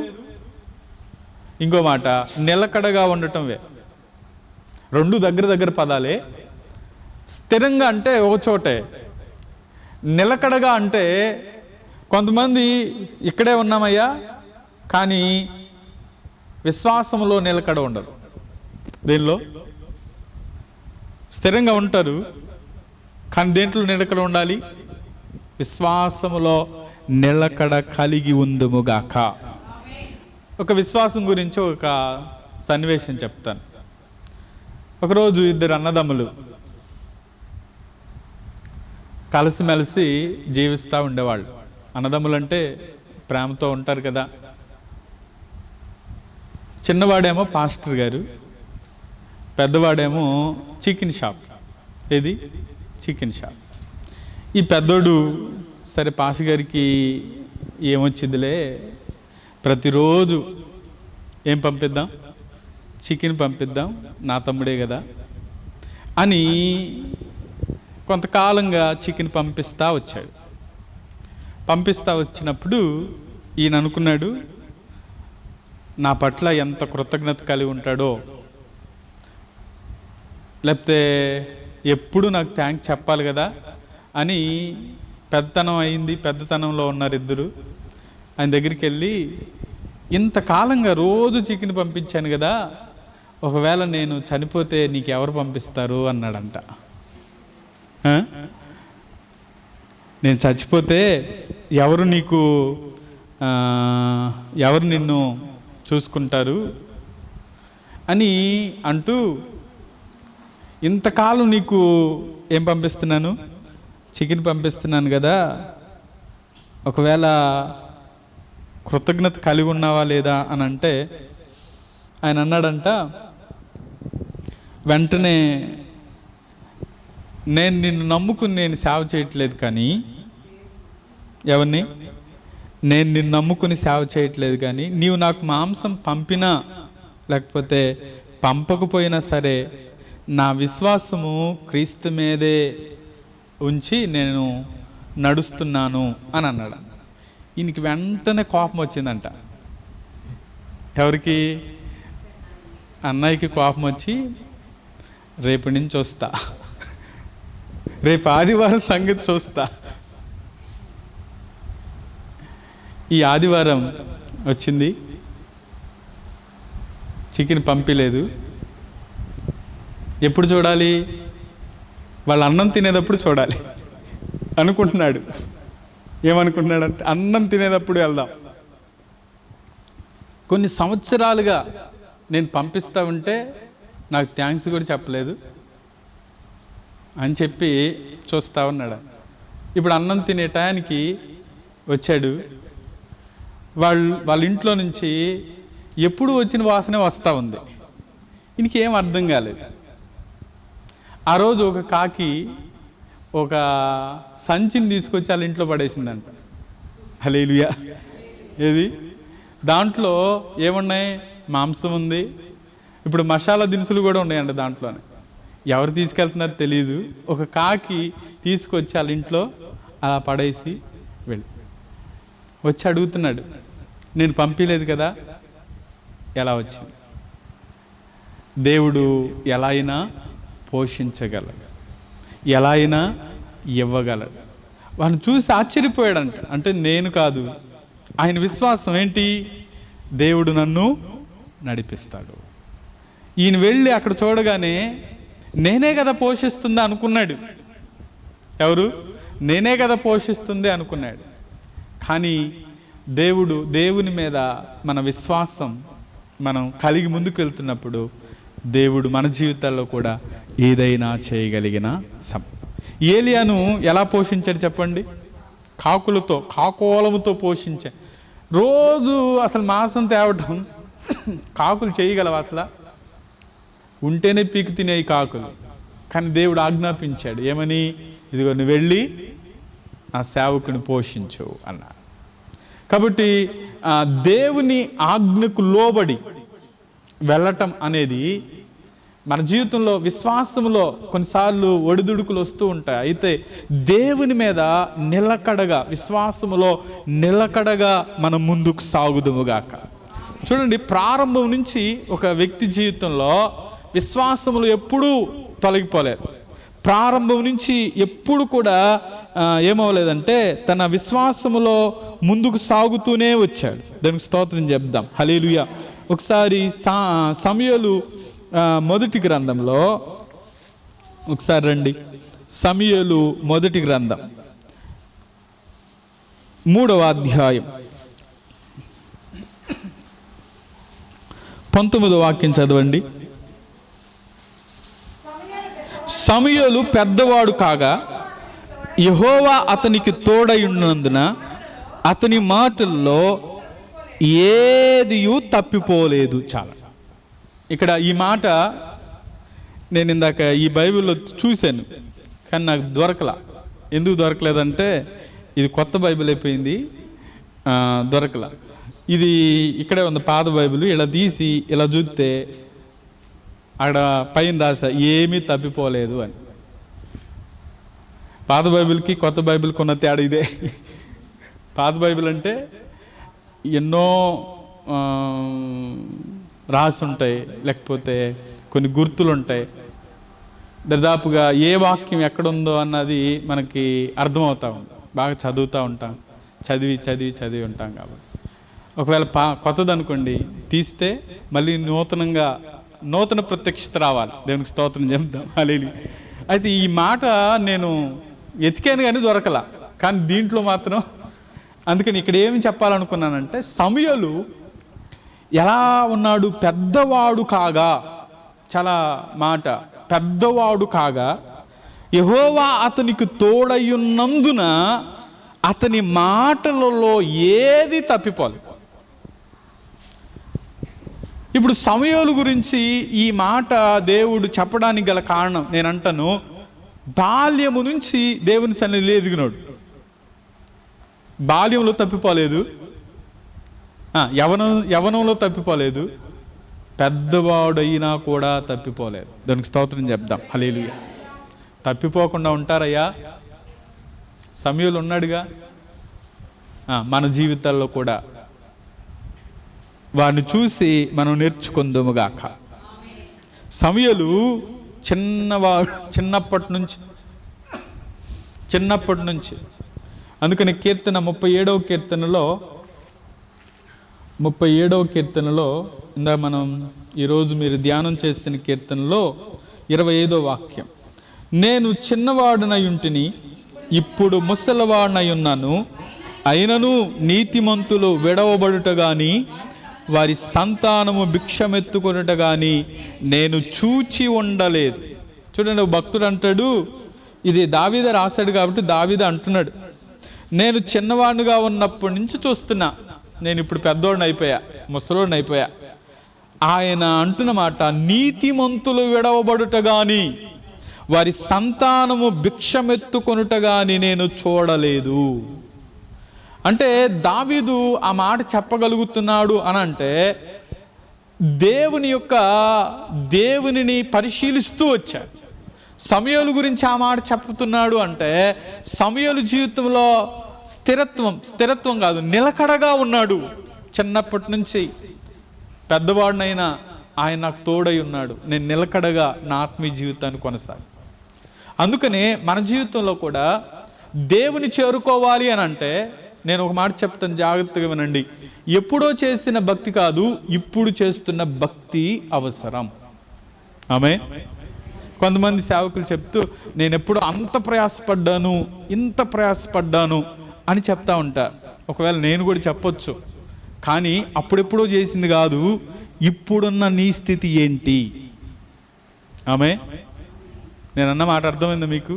ఇంకో మాట నిలకడగా ఉండటం వేరు. 2 దగ్గర పదాలే. స్థిరంగా అంటే ఒక చోటే, నిలకడగా అంటే కొంతమంది ఇక్కడే ఉన్నామయ్యా కానీ విశ్వాసంలో నిలకడ ఉండదు. దీనిలో స్థిరంగా ఉంటారు కానీ దేంట్లో నిలకడ ఉండాలి? విశ్వాసములో నిలకడ కలిగి ఉందుముగాక. ఒక విశ్వాసం గురించి ఒక సన్నివేశం చెప్తాను. ఒకరోజు 2 అన్నదమ్ములు కలిసిమెలిసి జీవిస్తూ ఉండేవాళ్ళు. అన్నదమ్ములంటే ప్రేమతో ఉంటారు కదా. చిన్నవాడేమో పాస్టర్ గారు, పెద్దవాడేమో చికెన్ షాప్. ఏది? Chicken shop. ఈ పెద్దోడు సరే పాస్టర్ గారికి ఏమొచ్చిందిలే, ప్రతిరోజు ఏం పంపిద్దాం, చికెన్ పంపిద్దాం, నా తమ్ముడే కదా అని కొంతకాలంగా చికెన్ పంపిస్తూ వచ్చాడు. పంపిస్తూ వచ్చినప్పుడు ఈయన అనుకున్నాడు, నా పట్ల ఎంత కృతజ్ఞత కలిగి ఉంటాడో, లేకపోతే ఎప్పుడు నాకు థ్యాంక్స్ చెప్పాలి కదా అని పెద్దతనం అయింది. పెద్దతనంలో ఉన్నారు ఇద్దరు. ఆయన దగ్గరికి వెళ్ళి, ఇంతకాలంగా రోజు చికెన్ పంపించాను కదా, ఒకవేళ నేను చనిపోతే నీకు ఎవరు పంపిస్తారు అన్నాడంట. నేను చచ్చిపోతే ఎవరు నిన్ను చూసుకుంటారు అని అంటూ, ఇంతకాలం నీకు ఏం పంపిస్తున్నాను, చికెన్ పంపిస్తున్నాను కదా, ఒకవేళ కృతజ్ఞత కలిగి ఉన్నావా లేదా అని అంటే ఆయన అన్నాడంట, వెంటనే నేను నిన్ను నమ్ముకుని నేను సేవ చేయట్లేదు కానీ, ఎవరిని? నేను నిన్ను నమ్ముకుని సేవ చేయట్లేదు కానీ, నీవు నాకు మాంసం పంపినా లేకపోతే పంపకపోయినా సరే నా విశ్వాసము క్రీస్తు మీదే ఉంచి నేను నడుస్తున్నాను అని అన్నాడు. ఈయనకి వెంటనే కోపం వచ్చిందంట. ఎవరికి? అన్నయ్యకి కోపం వచ్చి, రేపటి నుంచి వస్తా, రేపు ఆదివారం సంగతి చూస్తా. ఈ ఆదివారం వచ్చింది, చికెన్ పంపిలేదు. ఎప్పుడు చూడాలి? వాళ్ళ అన్నం తినేటప్పుడు చూడాలి అనుకుంటున్నాడు. ఏమనుకుంటున్నాడంటే, అన్నం తినేటప్పుడు వెళ్దాం. కొన్ని సంవత్సరాలుగా నేను పంపిస్తూ ఉంటే నాకు థ్యాంక్స్ కూడా చెప్పలేదు అని చెప్పి చూస్తూ ఉన్నాడు. ఇప్పుడు అన్నం తినే టయానికి వచ్చాడు. వాళ్ళ ఇంట్లో నుంచి ఎప్పుడు వచ్చిన వాసనే వస్తూ ఉంది. ఈయనకేం అర్థం కాలేదు. ఆ రోజు ఒక కాకి ఒక సంచిని తీసుకొచ్చి వాళ్ళ ఇంట్లో పడేసిందంట. హల్లెలూయా. ఏది? దాంట్లో ఏమున్నాయి? మాంసం ఉంది, ఇప్పుడు మసాలా దినుసులు కూడా ఉన్నాయంట దాంట్లోనే. ఎవరు తీసుకెళ్తున్నారో తెలియదు. ఒక కాకి తీసుకొచ్చి వాళ్ళ ఇంట్లో అలా పడేసి వచ్చి అడుగుతున్నాడు, నేను పంపించలేదు కదా, ఎలా వచ్చింది? దేవుడు ఎలా అయినా పోషించగలడు, ఎలా అయినా ఇవ్వగలడు. వాడిని చూసి ఆశ్చర్యపోయాడంట. అంటే నేను కాదు, ఆయన విశ్వాసం ఏంటి? దేవుడు నన్ను నడిపిస్తాడు. ఈయన వెళ్ళి అక్కడ చూడగానే నేనే కదా పోషిస్తుంది అనుకున్నాడు. ఎవరు? నేనే కదా పోషిస్తుంది అనుకున్నాడు. కానీ దేవుని మీద మన విశ్వాసం మనం కలిగి ముందుకు వెళ్తున్నప్పుడు దేవుడు మన జీవితాల్లో కూడా ఏదైనా చేయగలిగిన ఏలియాను ఎలా పోషించాడు చెప్పండి? కాకోలముతో పోషించా. రోజు అసలు మాంసం తేవటం కాకులు చేయగలవా? అసలు ఉంటేనే పీకు తినే కాకులు. కానీ దేవుడు ఆజ్ఞాపించాడు, ఏమని? ఇదిగో నువ్వు వెళ్ళి ఆ సేవకుని పోషించు అన్నాడు. కాబట్టి దేవుని ఆజ్ఞకు లోబడి వెళ్ళటం అనేది మన జీవితంలో, విశ్వాసంలో కొన్నిసార్లు ఒడిదుడుకులు వస్తూ ఉంటాయి. అయితే దేవుని మీద నిలకడగా, విశ్వాసములో నిలకడగా మనం ముందుకు సాగుదుముగాక. చూడండి, ప్రారంభం నుంచి ఒక వ్యక్తి జీవితంలో విశ్వాసములు ఎప్పుడూ తొలగిపోలేదు. ప్రారంభం నుంచి ఎప్పుడు కూడా ఏమవ్వలేదంటే తన విశ్వాసములో ముందుకు సాగుతూనే వచ్చాడు. దానికి స్తోత్రం చెప్దాం. హల్లెలూయా. ఒకసారి సమూయేలు మొదటి గ్రంథంలో ఒకసారి రండి. సమూయేలు మొదటి గ్రంథం 3వ అధ్యాయం 19వ వాక్యం చదవండి. సమూయేలు పెద్దవాడు కాగా యెహోవా అతనికి తోడై ఉన్నందున అతని మాటల్లో ఏదియూ తప్పిపోలేదు. చాలా ఇక్కడ ఈ మాట నేను ఇందాక ఈ బైబిల్లో చూశాను, కానీ నాకు దొరకలా. ఎందుకు దొరకలేదంటే ఇది కొత్త బైబిల్ అయిపోయింది, దొరకలా. ఇది ఇక్కడే ఉంది పాత బైబిల్. ఇలా తీసి ఇలా చూస్తే అక్కడ పైన రాసా ఏమీ తప్పిపోలేదు అని. పాత బైబిల్కి కొత్త బైబిల్కి ఉన్న తేడా ఇదే. పాత బైబిల్ అంటే ఎన్నో రాసి ఉంటాయి, లేకపోతే కొన్ని గుర్తులు ఉంటాయి. దాదాపుగా ఏ వాక్యం ఎక్కడుందో అన్నది మనకి అర్థమవుతా ఉంది, బాగా చదువుతూ ఉంటాం, చదివి ఉంటాం. కాబట్టి ఒకవేళ కొత్తది అనుకోండి, తీస్తే మళ్ళీ నూతన ప్రత్యక్షత రావాలి. దేవునికి స్తోత్రం చెప్దాం, హల్లెలూయా. అయితే ఈ మాట నేను ఎతికాను కానీ దొరకలా, కానీ దీంట్లో మాత్రం. అందుకని ఇక్కడ ఏమి చెప్పాలనుకున్నానంటే, సమూయేలు ఎలా ఉన్నాడు? పెద్దవాడు కాగా, చాలా మాట, పెద్దవాడు కాగా యెహోవా అతనికి తోడయ్యున్నందున అతని మాటలలో ఏది తప్పిపోలేదు. ఇప్పుడు సమూయేలు గురించి ఈ మాట దేవుడు చెప్పడానికి గల కారణం నేను అంటాను, బాల్యము నుంచి దేవుని సన్నిధిలో ఎదిగినాడు. బాల్యంలో తప్పిపోలేదు, యవనంలో తప్పిపోలేదు, పెద్దవాడైనా కూడా తప్పిపోలేదు. దానికి స్తోత్రం చెప్దాం, హల్లెలూయా. తప్పిపోకుండా ఉంటారయ్యా, సమూయేలు ఉన్నాడుగా. మన జీవితాల్లో కూడా వారిని చూసి మనం నేర్చుకుందాముగాక. సమూయేలు చిన్నప్పటి నుంచి అందుకని కీర్తన 37వ కీర్తనలో ఇందా మనం ఈరోజు మీరు ధ్యానం చేసిన కీర్తనలో 25వ వాక్యం, నేను చిన్నవాడునయుంటిని ఇప్పుడు ముసలివాడునై ఉన్నాను, అయినను నీతిమంతులు విడవబడుట గాని వారి సంతానము భిక్షమెత్తుకొనుట గాని నేను చూచి ఉండలేదు. చూడండి, భక్తుడు అంటాడు, ఇది దావీదు రాశాడు కాబట్టి దావీదు అంటున్నాడు, నేను చిన్నవాడిగా ఉన్నప్పటి నుంచి చూస్తున్నా, నేను ఇప్పుడు పెద్దోడిని అయిపోయా, ముసలోడిని అయిపోయా. ఆయన అంటున్న మాట, నీతిమంతులు విడవబడుట గాని వారి సంతానము భిక్షమెత్తుకొనుట గాని నేను చూడలేదు. అంటే దావీదు ఆ మాట చెప్పగలుగుతున్నాడు అని అంటే దేవునిని పరిశీలిస్తూ వచ్చాడు. సమూయేలు గురించి ఆ మాట చెప్తున్నాడు అంటే సమూయేలు జీవితంలో స్థిరత్వం కాదు, నిలకడగా ఉన్నాడు. చిన్నప్పటి నుంచి పెద్దవాడినైనా ఆయన నాకు తోడై ఉన్నాడు, నేను నిలకడగా నా ఆత్మీయ జీవితాన్ని కొనసాగి. అందుకనే మన జీవితంలో కూడా దేవుని చేరుకోవాలి అని అంటే నేను ఒక మాట చెప్తాను, జాగ్రత్తగా వినండి. ఎప్పుడో చేసిన భక్తి కాదు, ఇప్పుడు చేస్తున్న భక్తి అవసరం. ఆమేన్. కొంతమంది సేవకులు చెప్తూ, నేను ఎప్పుడు ఇంత ప్రయాసపడ్డాను అని చెప్తా ఉంటా. ఒకవేళ నేను కూడా చెప్పొచ్చు, కానీ అప్పుడెప్పుడో చేసింది కాదు, ఇప్పుడున్న నీ స్థితి ఏంటి? ఆమేన్. నేను అన్న మాట అర్థమైందా మీకు?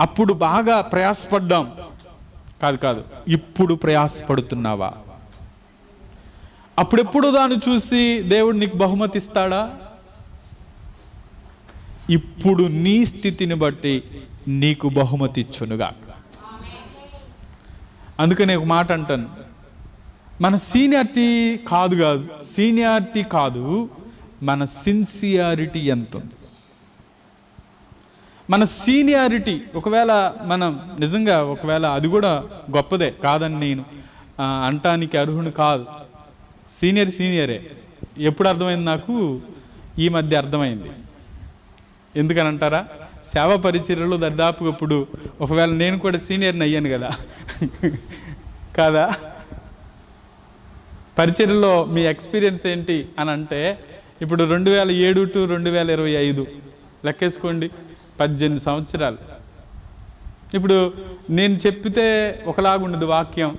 అప్పుడు బాగా ప్రయాసపడ్డాం కాదు, ఇప్పుడు ప్రయాసపడుతున్నావా? అప్పుడెప్పుడు దాన్ని చూసి దేవుడు నీకు బహుమతి ఇస్తాడా? ఇప్పుడు నీ స్థితిని బట్టి నీకు బహుమతి ఇచ్చునుగా. అందుకని ఒక మాట అంటాను, మన సీనియారిటీ కాదు, మన సిన్సియారిటీ ఎంత ఉంది. మన సీనియారిటీ ఒకవేళ మనం నిజంగా అది కూడా గొప్పదే కాదని నేను అంటానికి అర్హుని కాదు. సీనియరే. ఎప్పుడు అర్థమైంది నాకు? ఈ మధ్య అర్థమైంది. ఎందుకని అంటారా? సేవా పరిచర్యలో దాదాపుగా ఇప్పుడు ఒకవేళ నేను కూడా సీనియర్ని అయ్యాను కదా, కాదా? పరిచర్యలో మీ ఎక్స్పీరియన్స్ ఏంటి అని అంటే, ఇప్పుడు 2007 to 2025 లెక్కేసుకోండి, 18 సంవత్సరాలు. ఇప్పుడు నేను చెప్పితే ఒకలాగుండేది వాక్యం,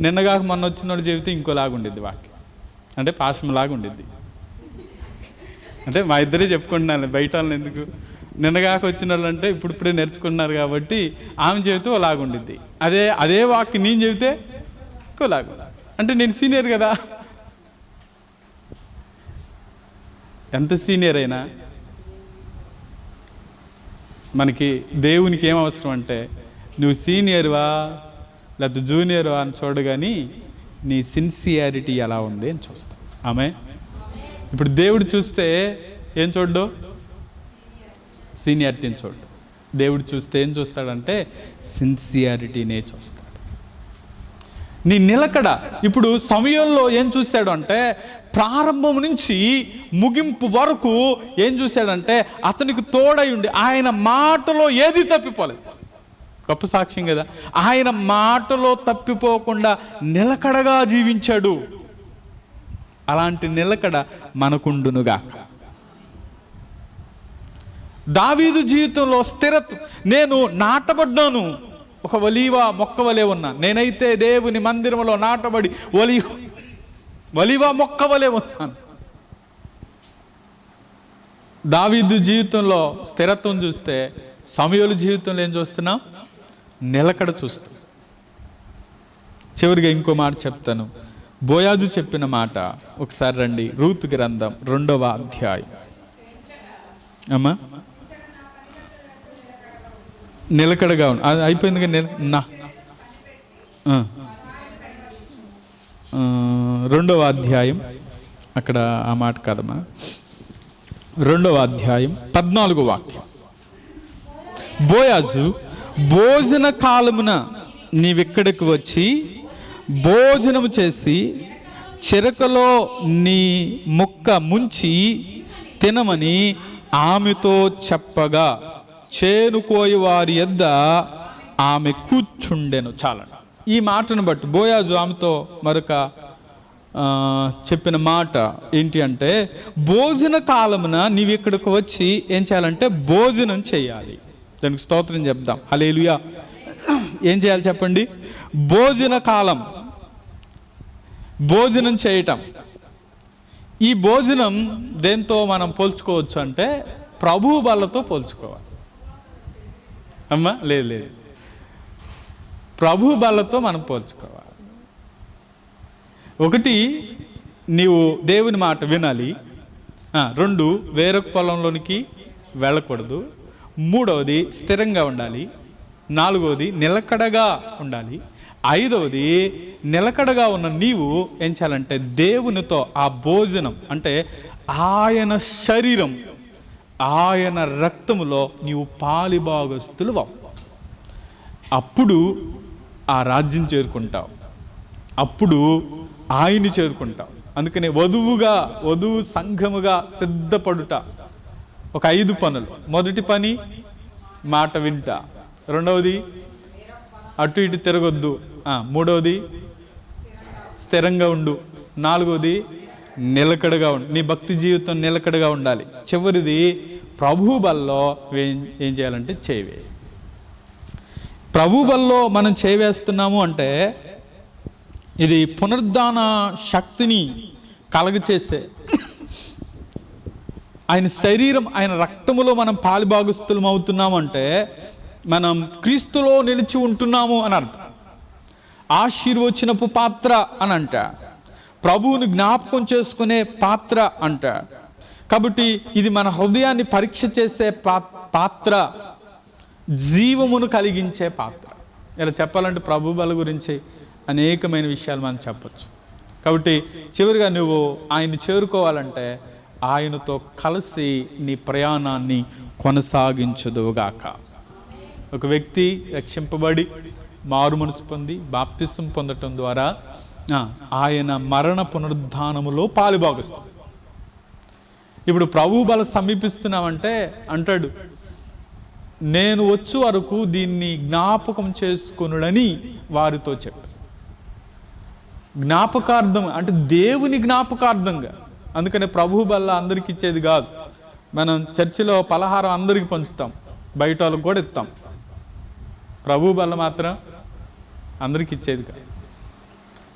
నిన్నగాక మొన్న వచ్చినోడు చెబితే ఇంకోలాగుండేది వాక్యం, అంటే పాశంలాగా ఉండేది. అంటే మా ఇద్దరే చెప్పుకుంటున్నాను, బయట వాళ్ళని ఎందుకు. నిన్నగాక వచ్చిన వాళ్ళు అంటే ఇప్పుడిప్పుడే నేర్చుకున్నారు కాబట్టి ఆమె చెబితే అలాగుండిద్ది. అదే వాక్యం నేను చెబితే ఇంకోలాగా, అంటే నేను సీనియర్ కదా. ఎంత సీనియర్ అయినా మనకి దేవునికి ఏం అవసరం అంటే నువ్వు సీనియర్వా లేకపోతే జూనియర్వా అని చూడు, కానీ నీ సిన్సియారిటీ ఎలా ఉంది అని చూస్తాం. ఆమె ఇప్పుడు దేవుడు చూస్తే ఏం చూడ్డు? సీనియారిటీని చూడు. దేవుడు చూస్తే ఏం చూస్తాడంటే సిన్సియారిటీనే చూస్తాడు. నీ నిలకడ. ఇప్పుడు సమయంలో ఏం చూశాడు అంటే ప్రారంభం నుంచి ముగింపు వరకు ఏం చూశాడంటే అతనికి తోడై ఉండి ఆయన మాటలో ఏది తప్పిపోలేదు. గొప్ప సాక్ష్యం కదా. ఆయన మాటలో తప్పిపోకుండా నిలకడగా జీవించాడు. అలాంటి నిలకడ మనకుండునుగాక. దావీదు జీవితంలో స్థిరత్వం. నేను నాటబడ్డాను, ఒక ఒలీవ మొక్క వలె ఉన్నా. నేనైతే దేవుని మందిరంలో నాటబడి ఒలీవ మొక్క వలె ఉన్నాను. దావీదు జీవితంలో స్థిరత్వం చూస్తే సమూయేలు జీవితంలో ఏం చూస్తున్నాం? నిలకడ చూస్తాం. చివరిగా ఇంకో మాట చెప్తాను. బోయాజు చెప్పిన మాట ఒకసారి రండి. రూతు గ్రంథం 2వ అధ్యాయం. అమ్మా నిలకడగా ఉంది. అది అయిపోయింది కానీ 2వ అధ్యాయం, అక్కడ ఆ మాట కాదమ్మా. 2వ అధ్యాయం 14వ వాక్యం. బోయాజు, భోజన కాలమున నీవిక్కడికి వచ్చి భోజనము చేసి చెరకలో నీ ముక్క ముంచి తినమని ఆమెతో చెప్పగా చేనుకోయి వారి యొద్ద ఆమె కూర్చుండెను. చాలండి. ఈ మాటను బట్టి బోయాజు ఆమెతో మరొక చెప్పిన మాట ఏంటి అంటే భోజన కాలమున నీవు ఇక్కడికి వచ్చి ఏం చేయాలంటే భోజనం చేయాలి. దానికి స్తోత్రం చెప్దాం. హల్లెలూయా. ఏం చేయాలి చెప్పండి? భోజన కాలం, భోజనం చేయటం. ఈ భోజనం దేంతో మనం పోల్చుకోవచ్చు అంటే ప్రభు బల్లతో పోల్చుకోవాలి. అమ్మా లేదు, ప్రభు బల్లతో మనం పోల్చుకోవాలి. ఒకటి, నీవు దేవుని మాట వినాలి. 2, వేరొక పొలంలోనికి వెళ్ళకూడదు. 3వది స్థిరంగా ఉండాలి. 4వది నిలకడగా ఉండాలి. 5వది నిలకడగా ఉన్న నీవు ఏం చేయాలంటే దేవునితో ఆ భోజనం అంటే ఆయన శరీరం, ఆయన రక్తములో నీవు పాలిభాగస్తులు. అప్పుడు ఆ రాజ్యం చేరుకుంటావు, అప్పుడు ఆయన్ని చేరుకుంటావు. అందుకనే వధువు సంఘముగా సిద్ధపడుట ఒక 5 పనులు. మొదటి పని మాట వింట. 2వది అటు ఇటు తిరగొద్దు. 3వది స్థిరంగా ఉండు. 4వది నిలకడగా ఉండు. నీ భక్తి జీవితం నిలకడగా ఉండాలి. చివరిది ప్రభు బల్లో ఏం చేయాలంటే చేవే. ప్రభు బల్లో మనం చేవేస్తున్నాము అంటే ఇది పునరుద్ధాన శక్తిని కలగచేసే ఆయన శరీరం, ఆయన రక్తములో మనం పాలిభాగస్తులం అవుతున్నాము అంటే మనం క్రీస్తులో నిలిచి ఉంటున్నాము అని అర్థం. ఆశీర్వచనపు పాత్ర అని అంట, ప్రభువుని జ్ఞాపకం చేసుకునే పాత్ర అంట. కాబట్టి ఇది మన హృదయాన్ని పరీక్ష చేసే పాత్ర, జీవమును కలిగించే పాత్ర. ఇలా చెప్పాలంటే ప్రభు బల గురించి అనేకమైన విషయాలు మనం చెప్పచ్చు. కాబట్టి చివరిగా నువ్వు ఆయన్ని చేరుకోవాలంటే ఆయనతో కలిసి నీ ప్రయాణాన్ని కొనసాగించదుగాక. ఒక వ్యక్తి రక్షింపబడి మారు మనసు పొంది బాప్తిసం పొందటం ద్వారా ఆయన మరణ పునరుద్ధానములో పాలుభాగస్తుంది. ఇప్పుడు ప్రభు బల సమీపిస్తున్నామంటే అంటాడు, నేను వచ్చు వరకు దీన్ని జ్ఞాపకం చేసుకొనుడని వారితో చెప్పాడు. జ్ఞాపకార్థం అంటే దేవుని జ్ఞాపకార్థంగా. అందుకనే ప్రభు బల్ల అందరికి ఇచ్చేది కాదు. మనం చర్చిలో పలహారం అందరికి పంచుతాం, బయట వాళ్ళకి కూడా ఇస్తాం. ప్రభు బల్ల మాత్రం అందరికి ఇచ్చేది కాదు.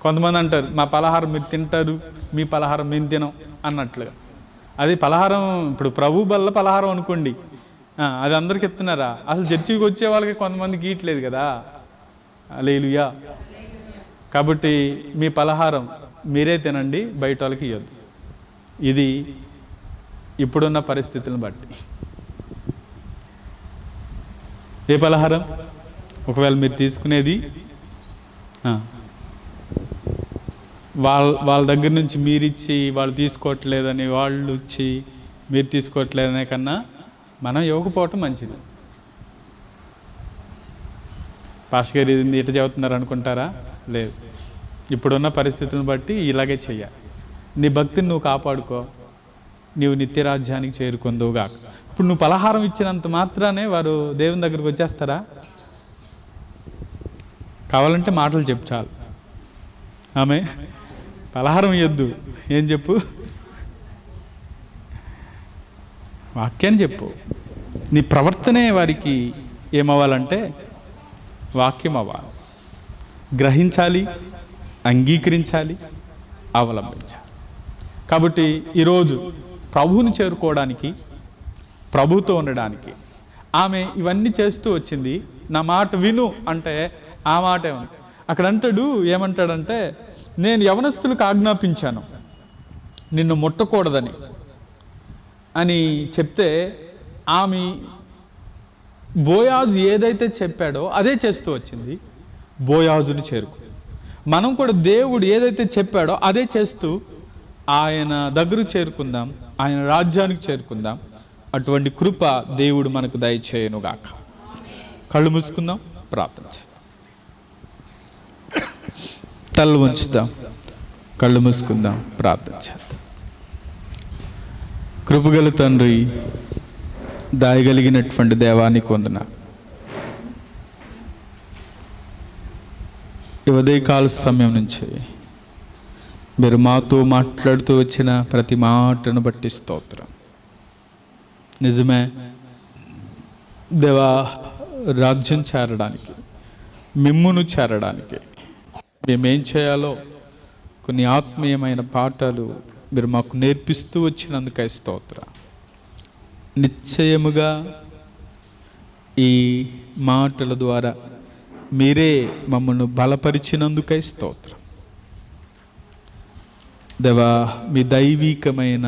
కొంతమంది అంటారు, మా పలహారం మీరు తింటారు, మీ పలహారం మేము తినం అన్నట్లుగా. అది పలహారం. ఇప్పుడు ప్రభు బల్ల పలహారం అనుకోండి, అది అందరికి ఇస్తున్నారా? అసలు చర్చికి వచ్చే వాళ్ళకి కొంతమందికి ఇయట్లేదు కదా. హల్లెలూయా. కాబట్టి మీ పలహారం మీరే తినండి, బయట వాళ్ళకి ఇవ్వద్దు. ఇది ఇప్పుడున్న పరిస్థితులను బట్టి. ఏ పలహారం? ఒకవేళ మీరు తీసుకునేది వాళ్ళ దగ్గర నుంచి మీరిచ్చి వాళ్ళు తీసుకోవట్లేదని వాళ్ళు ఇచ్చి మీరు తీసుకోవట్లేదనే కన్నా మనం ఇవ్వకపోవటం మంచిది. పాస్టర్ గారు ఇది ఇట్లా చెబుతున్నారు అనుకుంటారా? లేదు, ఇప్పుడున్న పరిస్థితులను బట్టి ఇలాగే చెయ్యాలి. నీ భక్తిని నువ్వు కాపాడుకో, నీవు నిత్యరాజ్యానికి చేరుకుందువుగాక. ఇప్పుడు నువ్వు పలహారం ఇచ్చినంత మాత్రానే వారు దేవుని దగ్గరికి వచ్చేస్తారా? కావాలంటే మాటలు చెప్పు చాలు. ఆమె పలహారం ఇవ్వద్దు, ఏం చెప్పు? వాక్యాన్ని చెప్పు. నీ ప్రవర్తనే వారికి ఏమవ్వాలంటే వాక్యం అవ్వాలి. గ్రహించాలి, అంగీకరించాలి, అవలంబించాలి. కాబట్టి ఈరోజు ప్రభువుని చేరుకోవడానికి, ప్రభుతో ఉండడానికి ఆమె ఇవన్నీ చేస్తూ వచ్చింది. నా మాట విను అంటే ఆ మాటే ఉంది. అక్కడ అంటాడు, ఏమంటాడంటే, నేను యవనస్తులకు ఆజ్ఞాపించాను నిన్ను ముట్టకూడదని అని చెప్తే ఆమె బోయాజు ఏదైతే చెప్పాడో అదే చేస్తూ వచ్చింది. బోయాజుని చేరుకు. మనం కూడా దేవుడు ఏదైతే చెప్పాడో అదే చేస్తూ ఆయన దగ్గరకు చేరుకుందాం, ఆయన రాజ్యానికి చేరుకుందాం. అటువంటి కృప దేవుడు మనకు దయచేయనుగాక. కళ్ళు మూసుకుందాం, ప్రార్థన చేద్దాం. తల్లు ఉంచుదాం, కళ్ళు మూసుకుందాం, ప్రార్థన చేద్దాం. కృపగల తండ్రి, దాయగలిగినటువంటి దేవానికి వందనాలు. ఈ ఉదయకాల సమయం నుంచి మీరు మాతో మాట్లాడుతూ వచ్చిన ప్రతి మాటను బట్టి స్తోత్రం. నిజమే దేవా, రాజ్యం చేరడానికి, మిమ్మును చేరడానికి మేమేం చేయాలో కొన్ని ఆత్మీయమైన పాఠాలు మీరు మాకు నేర్పిస్తూ వచ్చినందుకై స్తోత్రం. నిశ్చయముగా ఈ మాటల ద్వారా మీరే మమ్మల్ని బలపరిచినందుకై స్తోత్రం. దేవా, మీ దైవికమైన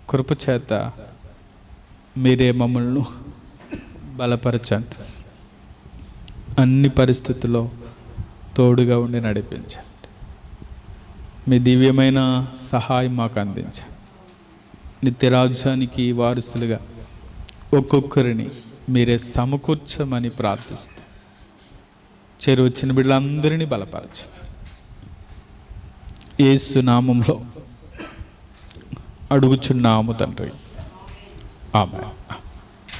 కృపచేత మీరే మమ్మల్ని బలపరచండి. అన్ని పరిస్థితుల్లో తోడుగా ఉండి నడిపించండి. మీ దివ్యమైన సహాయం మాకు అందించండి. నిత్యరాజ్యానికి వారసులుగా ఒక్కొక్కరిని మీరే సమకూర్చమని ప్రార్థిస్తూ చేరువచ్చిన బిడ్డలందరినీ బలపరచండి. యేసు నామములో అడుగుచున్నాము తండ్రి, ఆమేన్.